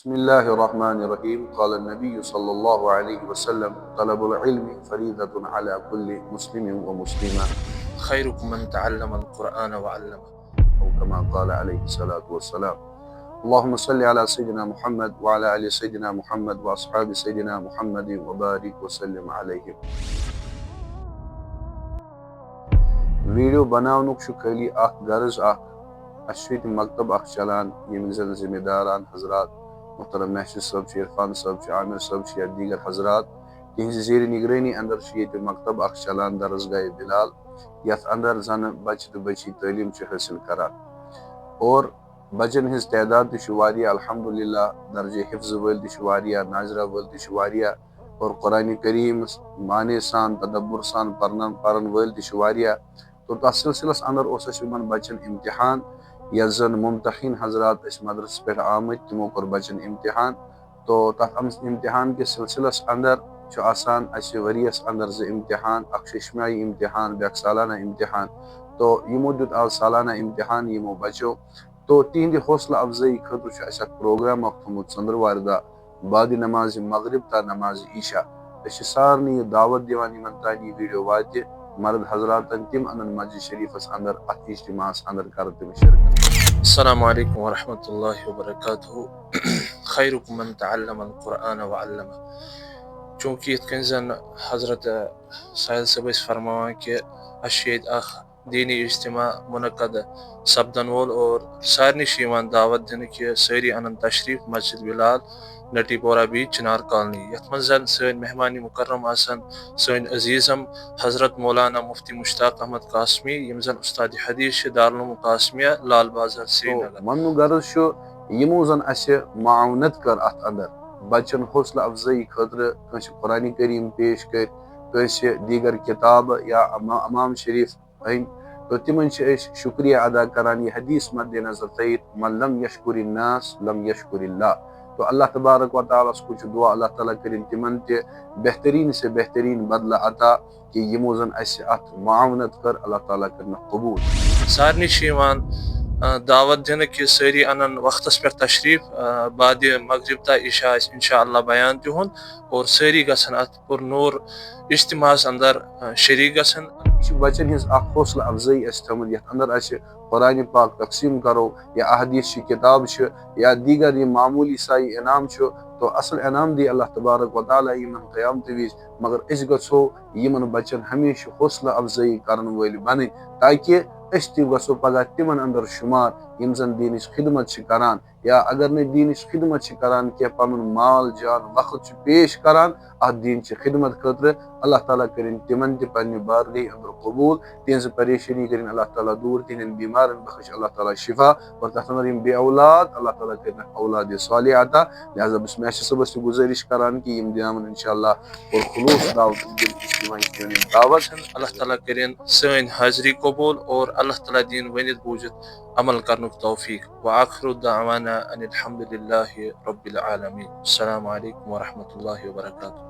بسم الله الرحمن الرحيم قال النبي صلى الله عليه وسلم طلب العلم فريضة على كل مسلم ومسلمة خيركم من تعلم القرآن وعلمه أو كما قال عليه الصلاة والسلام. اللهم صل على سيدنا محمد وعلى آل سيدنا محمد وأصحاب سيدنا محمد وبارك وسلم عليهم. ویڈیو بناونُک چھُ خٲلی اکھ غرض اکھ اَسہِ چھُ ییٚتہِ مکتب اکھ چلان ییٚمِکۍ زن ذمہ داران حضرات محترم محشد صٲب چھِ عرفان صٲب چھِ عامر صٲب چھِ یا دیگر حضرات تِہنٛزِ زیر نگرٲنی اندر چھُ ییٚتہِ مکتب اکھ چلان درسگاہ بلال یتھ اندر زن بچہِ تہٕ بچی تعلیٖم چھِ حٲصِل کران اور بچن ہٕنٛز تعداد تہِ چھِ واریاہ الحمدللہ درجے حفظ وٲلۍ تہِ چھِ واریاہ ناظرہ وٲلۍ تہِ چھِ واریاہ اور قرآنِ کریٖمس معنے سان تدبر سان پرن وٲلۍ تہِ چھِ واریاہ تو تتھ سلسلس اندر اوس اسہِ یِمن بچن امتحان یتھ زن ممتحن حضرات ٲسۍ مدرسس پٮ۪ٹھ آمٕتۍ تِمو کوٚر بچن امتحان تو تتھ امتحان کِس سلسلس اندر چھُ آسان اسہِ ؤریس اندر 2 امتحان اکھ ششماہی امتحان بیاکھ سالانہ امتحان تو یِمو دیُت آز سالانہ امتحان یِمو بچو تو تِہنٛدِ حوصلہ افضٲیی خٲطرٕ چھُ اسہِ اکھ پروگرام اکھ تھوٚمُت ژٔنٛدٕروارِ دۄہ بعدِ نمازِ مغرب تا نمازِ عشاء أسۍ چھِ سارنٕے یہِ دعوت دِوان یِمن تانۍ یہِ ویٖڈیو واتہِ مرد حضراتن تِم انن مسجد شریفس اندر اتھ اجتماعس اندر کرن تِم شرکت. السلام علیکم ورحمۃ اللہ وبرکاتہ خیرکم من تعلم القرآن وعلمه چونکہ یتھ کٔنۍ زن حضرت ساحل صٲب ٲسۍ فرماوان کہ اسہِ چھُ ییٚتہِ اکھ دیٖنی اجتماع منعقد سپدن وول اور سارنٕے چھِ یِوان دعوت دِنہٕ کہ سٲری انن تشریف مسجد بلال نٹی پورہ بیچ چنار کالنی یتھ منٛز زن سٲنۍ مہمان مکرم آسن سٲنۍ عزیزم حضرت مولانا مفتی مشتاق احمد قاسمی یم زن استاد حدیث چھِ دارالعلوم قاسمیہ لال بازار سرینگر. وننُک غرض چھُ یِمو زن اسہِ معاونت کٔر اتھ اندر بچن حوصلہ افضٲیی خٲطرٕ کٲنٛسہِ قرآنِ کریم پیش کٔرۍ کٲنٛسہِ دیگر کتابہٕ یا امام شریف أنۍ تو تِمن چھِ أسۍ شکریہ ادا کران یہِ حدیث مدِ نظر تھٲیِتھ من لم یشکر الناس لم یشکر اللہ تو اللہ تبارک و تعالیٰ ہس کُن چھُ دعا اللہ تعالیٰ کٔرِنۍ تِمن تہِ بہتریٖن سے بہتریٖن بدلہٕ عطا کہ یِمو زن اسہِ اتھ معاونت کٔر اللہ تعالیٰ کٔرنکھ قبوٗل. سارنٕے چھِ یِوان دعوت دِنہٕ کہ سٲری انن وقتس پٮ۪ٹھ تشریف بعدِ مغرب تا عشاء آسہِ انشاء اللہ بیان تِہُنٛد اور سٲری گژھن اتھ پُرنوٗر اجتماعس اندر شریٖک گژھن. یہِ چھِ بچن ہٕنٛز اکھ حوصلہ افضٲیی اسہِ تھٲمٕژ یتھ اندر اسہِ قرآنِ پاک تقسیٖم کرو یا احادیث چہِ کتاب چھِ یا دیگر یِم معموٗلی سایہِ انعام چھُ تو اصل انعام دی اللہ تبارک و تعالیٰ یِمن قیامتہٕ وِزِ مگر أسۍ گژھو یِمن بچن ہمیشہِ حوصلہ افضٲیی کرن وٲلۍ بنٕنۍ تاکہِ أسۍ تہِ گژھو پگاہ تِمن اندر شُمار یِم زن دیٖنٕچ خدمت چھِ کران یا اگر نہٕ دیٖنٕچ خدمت چھِ کران کینٛہہ پنُن مال جان وقت چھُ پیش کران اتھ دیٖنچہِ خدمت خٲطرٕ اللہ تعالیٰ کٔرِنۍ تِمن تہِ پننہِ بارگاہہِ اندر قبوٗل تِہنٛزٕ پریشٲنی کٔرِنۍ اللہ تعالیٰ دوٗر تِہنٛدٮ۪ن بیمارن بخش اللہ تعالیٰ شفا اور تتھ اندر یِم بے اولاد اللہ تعالیٰ کٔرِنکھ اولادِ صالحہ عطا لہٰذا بہٕ چھُس محشد صٲبس تہِ گُزٲرِش کران کہ یِم دِناون انشاء اللہ اور خلوص دعوت اللہ تعالیٰ کٔرِنۍ سٲنۍ حاضری قبوٗل اور اللہ تعالیٰ دِیِن ؤنِتھ بوٗزِتھ عمل کرنُک توفیٖق وآخر دعوانا ان الحمد للہ رب العالمین. السلام علیکم ورحمۃ اللہ وبرکاتہ.